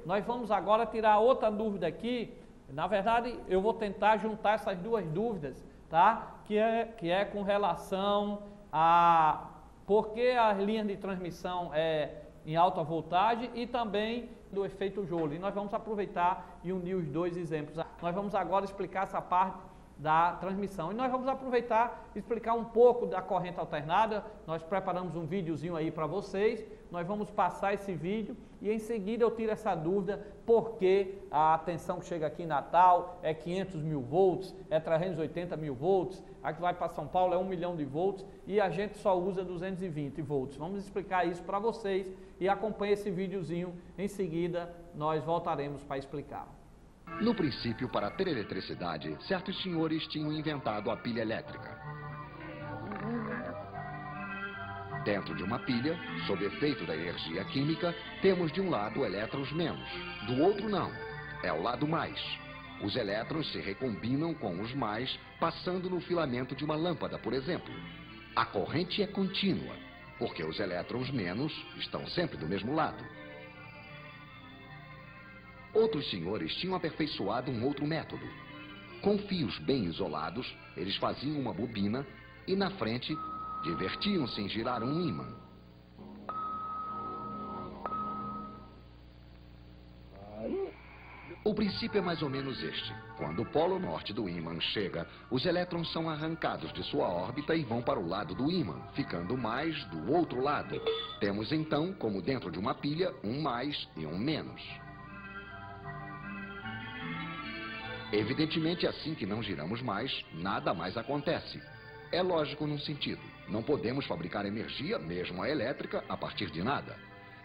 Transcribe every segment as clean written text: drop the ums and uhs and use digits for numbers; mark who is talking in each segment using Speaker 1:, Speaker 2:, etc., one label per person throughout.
Speaker 1: Nós vamos agora tirar outra dúvida aqui. Na verdade, eu vou tentar juntar essas duas dúvidas, tá? Que é com relação a por que as linhas de transmissão em alta voltagem e também do efeito Joule. E nós vamos aproveitar e unir os dois exemplos. Nós vamos agora explicar essa parte da transmissão. E nós vamos aproveitar e explicar um pouco da corrente alternada. Nós preparamos um videozinho aí para vocês. Nós vamos passar esse vídeo e em seguida eu tiro essa dúvida porque a tensão que chega aqui em Natal é 500 mil volts, é 380 mil volts, a que vai para São Paulo é 1 milhão de volts e a gente só usa 220 volts. Vamos explicar isso para vocês e acompanhe esse videozinho. Em seguida nós voltaremos para explicar.
Speaker 2: No princípio, para ter eletricidade, certos senhores tinham inventado a pilha elétrica. Dentro de uma pilha, sob efeito da energia química, temos de um lado elétrons menos, do outro não, é o lado mais. Os elétrons se recombinam com os mais, passando no filamento de uma lâmpada, por exemplo. A corrente é contínua, porque os elétrons menos estão sempre do mesmo lado. Outros senhores tinham aperfeiçoado um outro método. Com fios bem isolados, eles faziam uma bobina e na frente divertiam-se em girar um ímã. O princípio é mais ou menos este. Quando o polo norte do ímã chega, os elétrons são arrancados de sua órbita e vão para o lado do ímã, ficando mais do outro lado. Temos então, como dentro de uma pilha, um mais e um menos. Evidentemente, assim que não giramos mais, nada mais acontece. É lógico num sentido. Não podemos fabricar energia, mesmo a elétrica, a partir de nada.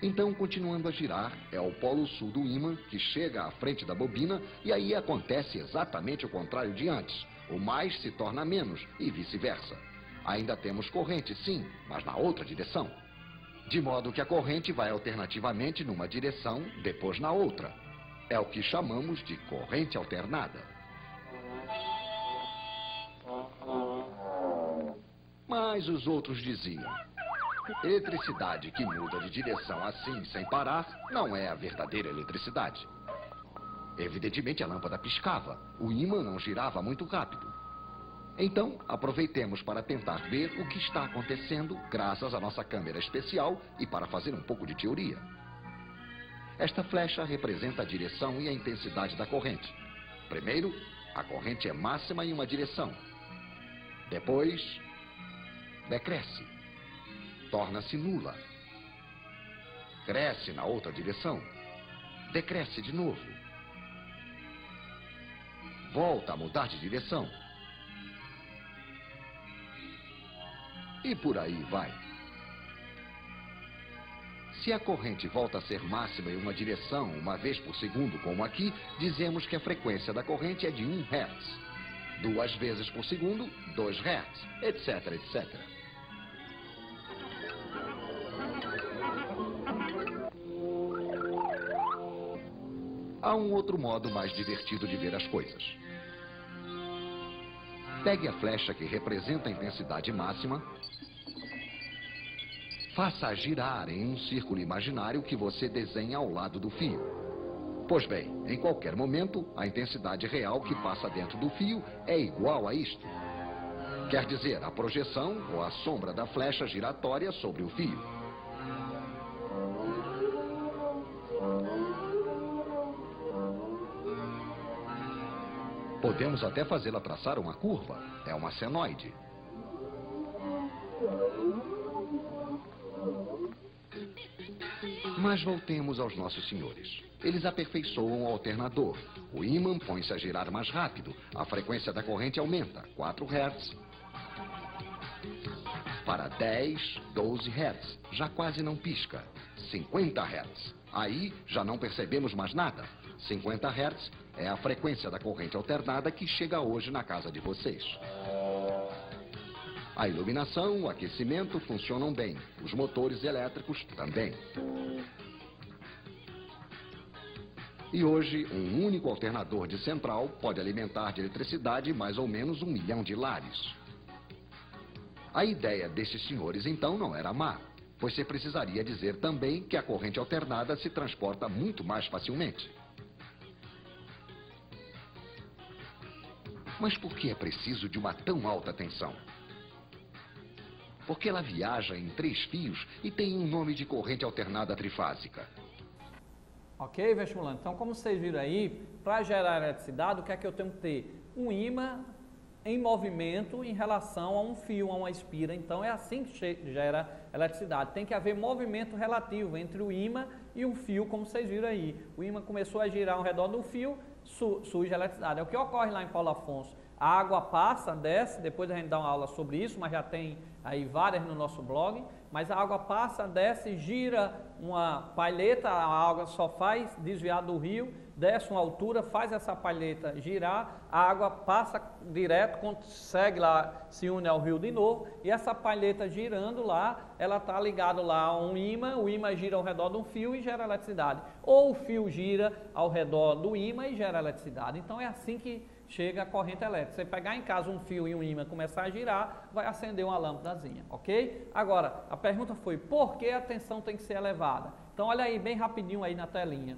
Speaker 2: Então, continuando a girar, é o polo sul do ímã que chega à frente da bobina e aí acontece exatamente o contrário de antes. O mais se torna menos e vice-versa. Ainda temos corrente, sim, mas na outra direção. De modo que a corrente vai alternativamente numa direção, depois na outra. É o que chamamos de corrente alternada. Mas os outros diziam: eletricidade que muda de direção assim, sem parar, não é a verdadeira eletricidade. Evidentemente a lâmpada piscava, o ímã não girava muito rápido. Então, aproveitemos para tentar ver o que está acontecendo graças à nossa câmera especial e para fazer um pouco de teoria. Esta flecha representa a direção e a intensidade da corrente. Primeiro, a corrente é máxima em uma direção. Depois, decresce. Torna-se nula. Cresce na outra direção. Decresce de novo. Volta a mudar de direção. E por aí vai. Se a corrente volta a ser máxima em uma direção uma vez por segundo, como aqui, dizemos que a frequência da corrente é de 1 Hz. 2 vezes por segundo, 2 Hz, etc, etc. Há um outro modo mais divertido de ver as coisas. Pegue a flecha que representa a intensidade máxima, faça-a girar em um círculo imaginário que você desenha ao lado do fio. Pois bem, em qualquer momento, a intensidade real que passa dentro do fio é igual a isto. Quer dizer, a projeção ou a sombra da flecha giratória sobre o fio. Podemos até fazê-la traçar uma curva. É uma senoide. Mas voltemos aos nossos senhores. Eles aperfeiçoam o alternador. O ímã põe-se a girar mais rápido. A frequência da corrente aumenta. 4 Hz. Para 10, 12 Hz. Já quase não pisca. 50 Hz. Aí já não percebemos mais nada. 50 Hz é a frequência da corrente alternada que chega hoje na casa de vocês. A iluminação, o aquecimento funcionam bem. Os motores elétricos também. E hoje, um único alternador de central pode alimentar de eletricidade mais ou menos 1 milhão de lares. A ideia destes senhores, então, não era má. Você precisaria dizer também que a corrente alternada se transporta muito mais facilmente. Mas por que é preciso de uma tão alta tensão? Porque ela viaja em 3 fios e tem um nome de corrente alternada trifásica.
Speaker 1: Ok, vestibulando? Então, como vocês viram aí, para gerar eletricidade, o que é que eu tenho que ter? Um ímã em movimento em relação a um fio, a uma espira. Então, é assim que gera eletricidade. Tem que haver movimento relativo entre o ímã e o fio, como vocês viram aí. O ímã começou a girar ao redor do fio, surge a eletricidade. É o que ocorre lá em Paulo Afonso. A água passa, desce, depois a gente dá uma aula sobre isso, mas já tem aí várias no nosso blog. Mas a água passa, desce, gira uma palheta, a água só faz desviar do rio, desce uma altura, faz essa palheta girar, a água passa direto, consegue lá, se une ao rio de novo, e essa palheta girando lá, ela está ligada lá a um ímã, o ímã gira ao redor de um fio e gera eletricidade. Ou o fio gira ao redor do ímã e gera eletricidade. Então é assim que chega a corrente elétrica. Você pegar em casa um fio e um ímã começar a girar, vai acender uma lâmpadazinha, ok? Agora, a pergunta foi, por que a tensão tem que ser elevada? Então olha aí, bem rapidinho aí na telinha.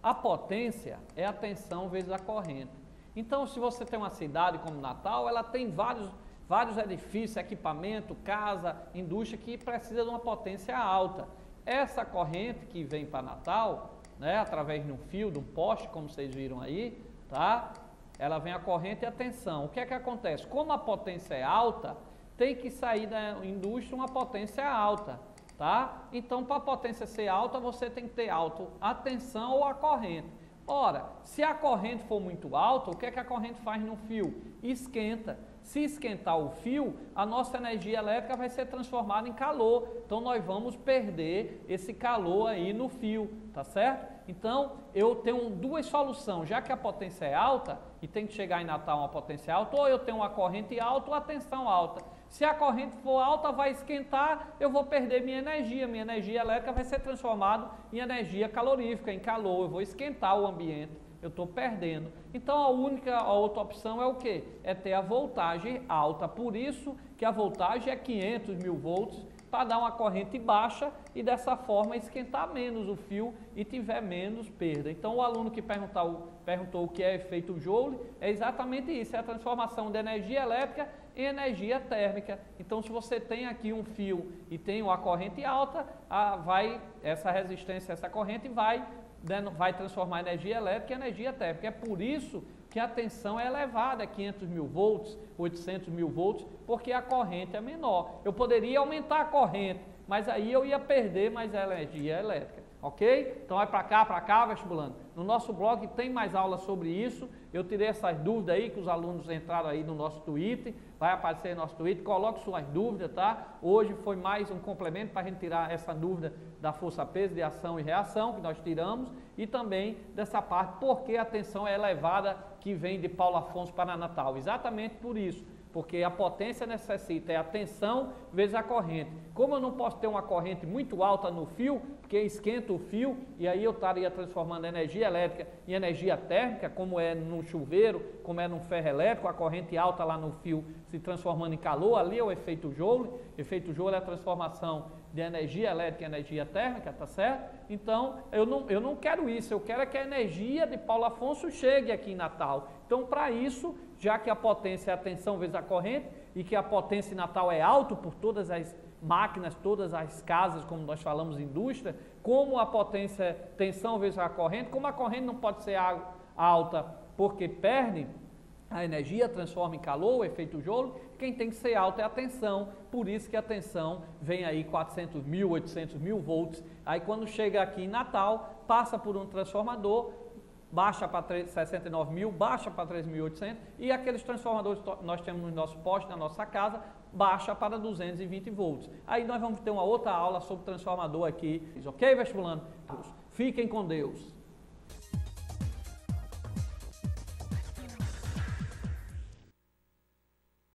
Speaker 1: A potência é a tensão vezes a corrente. Então, se você tem uma cidade como Natal, ela tem vários edifícios, equipamento, casa, indústria que precisa de uma potência alta. Essa corrente que vem para Natal, né, através de um fio, de um poste, como vocês viram aí, tá? Ela vem a corrente e a tensão. O que é que acontece? Como a potência é alta, tem que sair da indústria uma potência alta, tá? Então, para a potência ser alta, você tem que ter alto a tensão ou a corrente. Ora, se a corrente for muito alta, o que é que a corrente faz no fio? Esquenta. Se esquentar o fio, a nossa energia elétrica vai ser transformada em calor. Então, nós vamos perder esse calor aí no fio, tá certo? Então, eu tenho duas soluções. Já que a potência é alta, e tem que chegar em Natal uma potência alta, ou eu tenho uma corrente alta ou a tensão alta. Se a corrente for alta, vai esquentar, eu vou perder minha energia elétrica vai ser transformada em energia calorífica, em calor, eu vou esquentar o ambiente, eu estou perdendo. Então a outra opção é o quê? É ter a voltagem alta, por isso que a voltagem é 500 mil volts, para dar uma corrente baixa e dessa forma esquentar menos o fio e tiver menos perda. Então o aluno que perguntou o que é efeito Joule, é exatamente isso, é a transformação de energia elétrica em energia térmica. Então se você tem aqui um fio e tem uma corrente alta, essa resistência, essa corrente vai transformar energia elétrica em energia térmica. É por isso que a tensão é elevada, 500 mil volts, 800 mil volts, porque a corrente é menor. Eu poderia aumentar a corrente, mas aí eu ia perder mais energia elétrica, ok? Então vai para cá, vestibulando. No nosso blog tem mais aulas sobre isso. Eu tirei essas dúvidas aí que os alunos entraram aí no nosso Twitter, vai aparecer no nosso Twitter, coloque suas dúvidas, tá? Hoje foi mais um complemento para a gente tirar essa dúvida da força-peso de ação e reação que nós tiramos e também dessa parte, por que a tensão é elevada que vem de Paulo Afonso para Natal. Exatamente por isso, porque a potência necessita, é a tensão vezes a corrente. Como eu não posso ter uma corrente muito alta no fio, porque esquenta o fio, e aí eu estaria transformando energia elétrica em energia térmica, como é no chuveiro, como é no ferro elétrico, a corrente alta lá no fio se transformando em calor, ali é o efeito Joule. Efeito Joule é a transformação de energia elétrica em energia térmica, tá certo? Então, eu não quero isso, eu quero que a energia de Paulo Afonso chegue aqui em Natal. Então, para isso, já que a potência é a tensão vezes a corrente, e que a potência em Natal é alta por todas as máquinas, todas as casas, como nós falamos, indústria, como a potência é tensão vezes a corrente, como a corrente não pode ser alta porque perde a energia, transforma em calor, o efeito Joule, quem tem que ser alto é a tensão, por isso que a tensão vem aí 400 mil, 800 mil volts, aí quando chega aqui em Natal, passa por um transformador, baixa para 69 mil, baixa para 3.800 e aqueles transformadores que nós temos no nosso poste, na nossa casa, baixa para 220 volts. Aí nós vamos ter uma outra aula sobre transformador aqui, ok, vestibulando? Fiquem com Deus.